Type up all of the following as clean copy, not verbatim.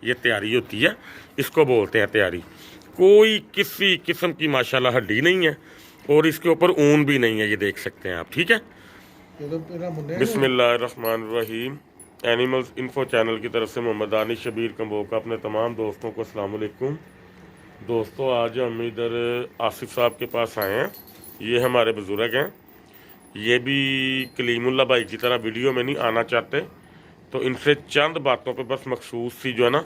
ये तैयारी होती है, इसको बोलते हैं तैयारी। कोई किसी किस्म की माशाल्लाह हड्डी नहीं है और इसके ऊपर ऊन भी नहीं है, ये देख सकते हैं आप। ठीक है, बिस्मिल्लाहिर्रहमानिर्रहीम। एनिमल्स इन्फो चैनल की तरफ से मोहम्मद दानिश शबीर कंबोका अपने तमाम दोस्तों को अस्सलाम वालेकुम। दोस्तों, आज हम इधर आसिफ साहब के पास आए हैं। ये हमारे बुज़ुर्ग हैं, ये भी कलीमुल्लाह भाई की तरह वीडियो में नहीं आना चाहते, तो इनसे चंद बातों पे बस मखसूस सी जो है ना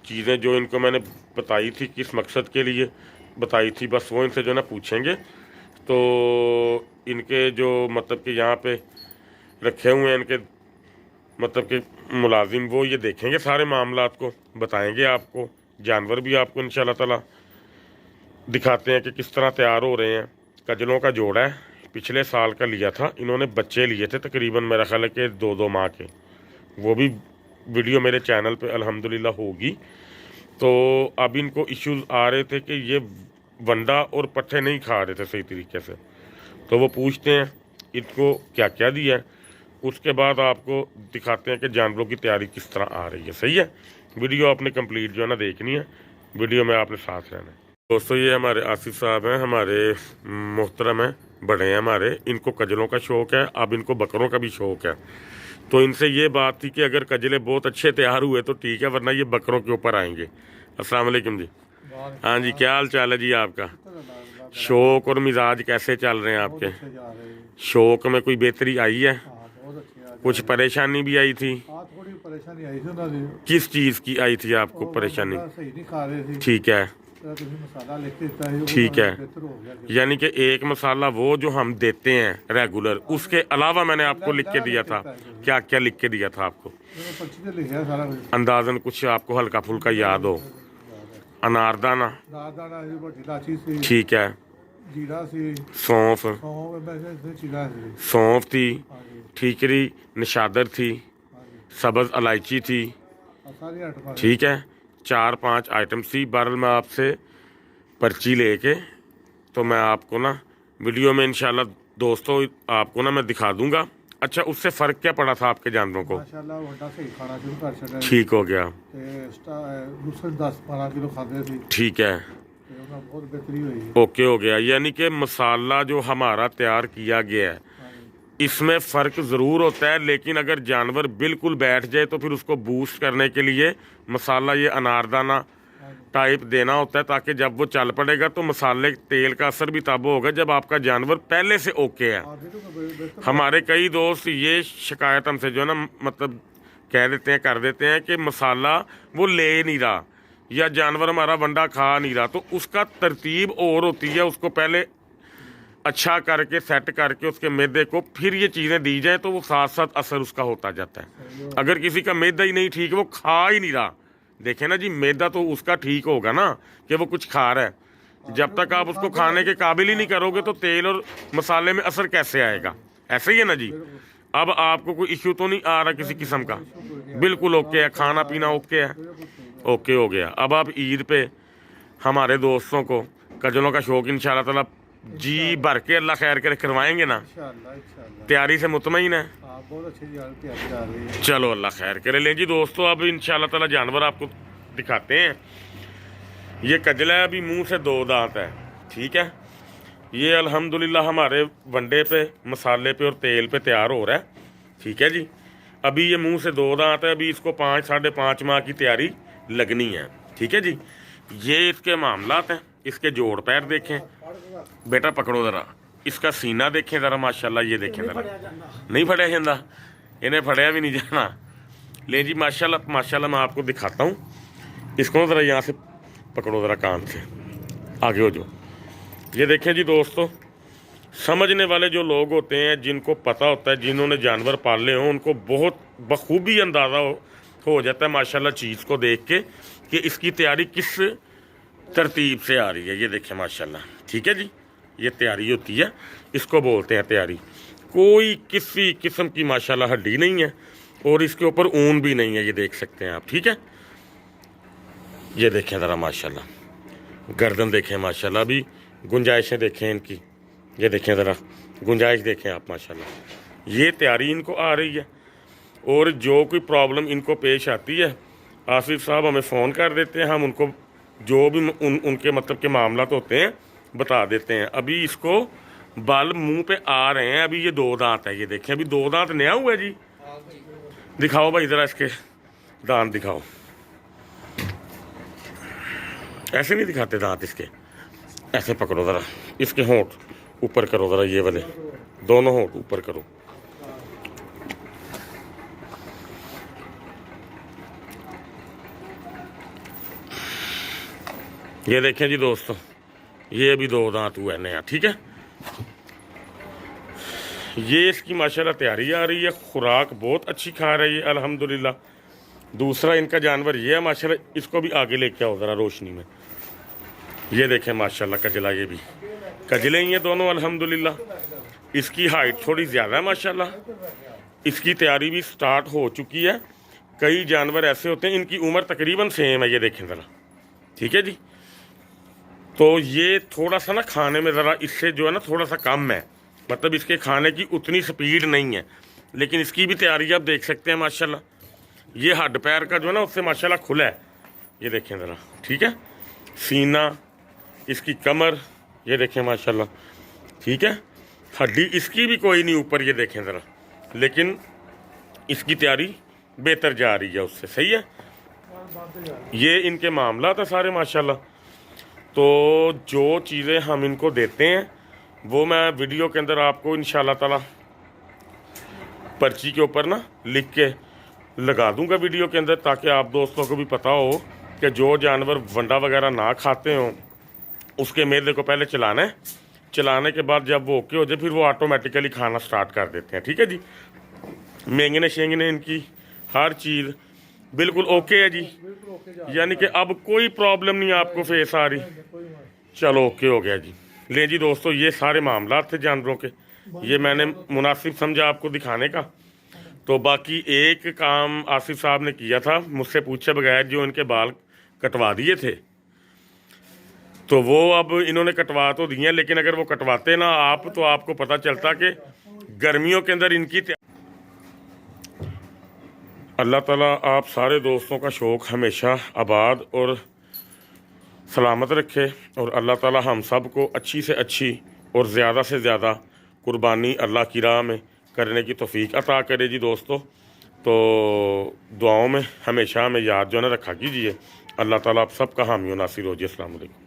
चीज़ें जो इनको मैंने बताई थी, किस मकसद के लिए बताई थी, बस वो इनसे जो है ना पूछेंगे। तो इनके जो मतलब कि यहाँ पे रखे हुए हैं इनके मतलब कि मुलाजिम, वो ये देखेंगे सारे मामलात को, बताएंगे आपको। जानवर भी आपको इंशाल्लाह ताला दिखाते हैं कि किस तरह तैयार हो रहे हैं। कजलों का जोड़ा है, पिछले साल का लिया था इन्होंने, बच्चे लिए थे तकरीबन मेरा ख्याल है कि 2-2 माह के। वो भी वीडियो मेरे चैनल पे अल्हम्दुलिल्लाह होगी। तो अब इनको इश्यूज आ रहे थे कि ये वंडा और पट्ठे नहीं खा रहे थे सही तरीके से, तो वो पूछते हैं इनको क्या क्या दिया है। उसके बाद आपको दिखाते हैं कि जानवरों की तैयारी किस तरह आ रही है। सही है, वीडियो आपने कंप्लीट जो है ना देखनी है, वीडियो में आपने साथ रहना है। दोस्तों, ये हमारे आसिफ साहब हैं, हमारे मोहतरम हैं, बड़े हैं हमारे। इनको कजलों का शौक़ है, अब इनको बकरों का भी शौक़ है। तो इनसे ये बात थी कि अगर कजले बहुत अच्छे तैयार हुए तो ठीक है, वरना ये बकरों के ऊपर आएंगे। अस्सलाम वालेकुम जी। हाँ जी, क्या हाल चाल है जी आपका? शौक़ और मिजाज कैसे चल रहे हैं आपके? शौक़ में कोई बेहतरी आई है? कुछ परेशानी भी आई थी? थोड़ी परेशानी आई थी। किस चीज़ की आई थी आपको परेशानी? सही नहीं खा रहे थे। ठीक है, मसाला लेके देता है, ठीक है। बेहतर हो गया। यानी कि एक मसाला वो जो हम देते हैं रेगुलर, उसके अलावा मैंने आपको लिख के दिया था। क्या क्या लिख के दिया था आपको? अंदाजन कुछ आपको हल्का फुल्का याद हो? अनारदाना, ठीक है, सौंफ, सौंफ थी, ठीकरी, निशादर थी, सब्ज़ इलायची थी, ठीक है, 4-5 आइटम थी। बहरहाल मैं आपसे पर्ची लेके तो मैं आपको ना वीडियो में इंशाल्लाह दोस्तों आपको ना मैं दिखा दूंगा। अच्छा, उससे फ़र्क क्या पड़ा था आपके जानवरों को? ठीक हो गया, ठीक है, ओके हो गया। यानी कि मसाला जो हमारा तैयार किया गया है इसमें फ़र्क ज़रूर होता है, लेकिन अगर जानवर बिल्कुल बैठ जाए तो फिर उसको बूस्ट करने के लिए मसाला ये अनारदाना टाइप देना होता है, ताकि जब वो चल पड़ेगा तो मसाले तेल का असर भी तब होगा जब आपका जानवर पहले से ओके है। हमारे कई दोस्त ये शिकायत हमसे जो है ना मतलब कह देते हैं, कर देते हैं कि मसाला वो ले नहीं रहा या जानवर हमारा वंडा खा नहीं रहा, तो उसका तरतीब और होती है। उसको पहले अच्छा करके सेट करके उसके मैदे को फिर ये चीज़ें दी जाए तो वो साथ साथ असर उसका होता जाता है। अगर किसी का मैदा ही नहीं ठीक, वो खा ही नहीं रहा, देखे ना जी, मैदा तो उसका ठीक होगा ना कि वो कुछ खा रहा है। जब तक आप उसको खाने के काबिल ही नहीं करोगे तो तेल और मसाले में असर कैसे आएगा? ऐसे ही है ना जी। अब आपको कोई इश्यू तो नहीं आ रहा किसी किस्म का? बिल्कुल ओके है, खाना पीना ओके है, ओके हो गया। अब आप ईद पे हमारे दोस्तों को कजलों का शौक इंशाल्लाह ताला जी भर के अल्लाह खैर करे करवाएंगे ना? तैयारी से मुतमईन है? चलो अल्लाह खैर करे। लें जी दोस्तों, अब इंशाल्लाह ताला जानवर आपको दिखाते हैं। ये कजला है, अभी मुंह से 2 दांत है, ठीक है। ये अल्हम्दुलिल्लाह हमारे वंडे पे, मसाले पे और तेल पे तैयार हो रहा है, ठीक है जी। अभी ये मुंह से 2 दांत है, अभी इसको 5-5.5 माह की तैयारी लगनी है, ठीक है जी। ये इसके मामलात हैं। इसके जोड़ पैर देखें बेटा, पकड़ो ज़रा, इसका सीना देखें ज़रा, माशाल्लाह ये देखें ज़रा, नहीं फड़िया जाता, इन्हें फड़िया भी नहीं जाना। ले जी माशाल्लाह माशाल्लाह, मैं आपको दिखाता हूँ। इसको ज़रा यहाँ से पकड़ो ज़रा, कान से आगे हो जो। ये देखें जी दोस्तों, समझने वाले जो लोग होते हैं, जिनको पता होता है, जिन्होंने जानवर पाले हों, उनको बहुत बखूबी अंदाज़ा हो जाता है माशाल्लाह चीज़ को देख के कि इसकी तैयारी किस तरतीब से आ रही है। ये देखें माशाल्लाह, ठीक है जी, ये तैयारी होती है, इसको बोलते हैं तैयारी। कोई किसी किस्म की माशाल्लाह हड्डी नहीं है और इसके ऊपर ऊन भी नहीं है, ये देख सकते हैं आप, ठीक है। ये देखें ज़रा माशाल्लाह, गर्दन देखें माशाल्लाह, अभी गुंजाइशें देखें इनकी, ये देखें ज़रा गुंजाइश देखें आप माशाल्लाह। ये तैयारी इनको आ रही है और जो कोई प्रॉब्लम इनको पेश आती है आसिफ साहब हमें फ़ोन कर देते हैं, हम उनको जो भी उनके मतलब के मामला तो होते हैं बता देते हैं। अभी इसको बाल मुंह पे आ रहे हैं, अभी ये 2 दांत है, ये देखें अभी 2 दांत नया हुआ है जी। दिखाओ भाई ज़रा इसके दांत दिखाओ, ऐसे नहीं दिखाते दांत इसके, ऐसे पकड़ो ज़रा, इसके होंठ ऊपर करो ज़रा, ये वाले दोनों होंठ ऊपर करो। ये देखें जी दोस्तों, ये अभी 2 दांत हुआ है नया, ठीक है। ये इसकी माशाल्लाह तैयारी आ रही है, खुराक बहुत अच्छी खा रही है अल्हम्दुलिल्लाह। दूसरा इनका जानवर ये है माशाल्लाह, इसको भी आगे लेके आओ ज़रा रोशनी में। ये देखें माशाल्लाह कजला, ये भी कजले ही हैं दोनों अल्हम्दुलिल्लाह। इसकी हाइट थोड़ी ज़्यादा है माशाल्लाह, इसकी तैयारी भी स्टार्ट हो चुकी है। कई जानवर ऐसे होते हैं इनकी उम्र तकरीबन सेम है, ये देखें ज़रा, ठीक है जी। तो ये थोड़ा सा ना खाने में ज़रा इससे जो है ना थोड़ा सा कम है, मतलब इसके खाने की उतनी स्पीड नहीं है, लेकिन इसकी भी तैयारी आप देख सकते हैं माशाल्लाह। ये हड्ड पैर का जो है ना उससे माशाल्लाह खुला है, ये देखें ज़रा, ठीक है। सीना, इसकी कमर, ये देखें माशाल्लाह, ठीक है। हड्डी इसकी भी कोई नहीं ऊपर, ये देखें ज़रा, लेकिन इसकी तैयारी बेहतर जा रही है उससे, सही है। ये इनके मामला था सारे माशाल्लाह। तो जो चीज़ें हम इनको देते हैं वो मैं वीडियो के अंदर आपको इंशाल्लाह ताला पर्ची के ऊपर ना लिख के लगा दूंगा वीडियो के अंदर, ताकि आप दोस्तों को भी पता हो कि जो जानवर वंडा वगैरह ना खाते हों उसके मेले को पहले चलाना है, चलाने के बाद जब वो ओके हो जाए फिर वो ऑटोमेटिकली खाना स्टार्ट कर देते हैं, ठीक है जी। मेंगने शेंगने इनकी हर चीज़ बिल्कुल ओके है जी, यानी कि अब कोई प्रॉब्लम नहीं आपको फेस आ रही। चलो ओके हो गया जी। ले जी दोस्तों, ये सारे मामला थे जानवरों के, ये मैंने मुनासिब समझा आपको दिखाने का। तो बाकी एक काम आसिफ साहब ने किया था मुझसे पूछे बगैर, जो इनके बाल कटवा दिए थे, तो वो अब इन्होंने कटवा तो दिए, लेकिन अगर वो कटवाते ना आप तो आपको पता चलता कि गर्मियों के अंदर इनकी अल्लाह ताला आप सारे दोस्तों का शौक़ हमेशा आबाद और सलामत रखे, और अल्लाह ताला हम सब को अच्छी से अच्छी और ज़्यादा से ज़्यादा कुर्बानी अल्लाह की राह में करने की तौफीक अता करे जी दोस्तों। तो दुआओं में हमेशा हमें याद जो है ना रखा कीजिए। अल्लाह ताला आप सबका हामी नासिर हो जी। अस्सलाम वालेकुम।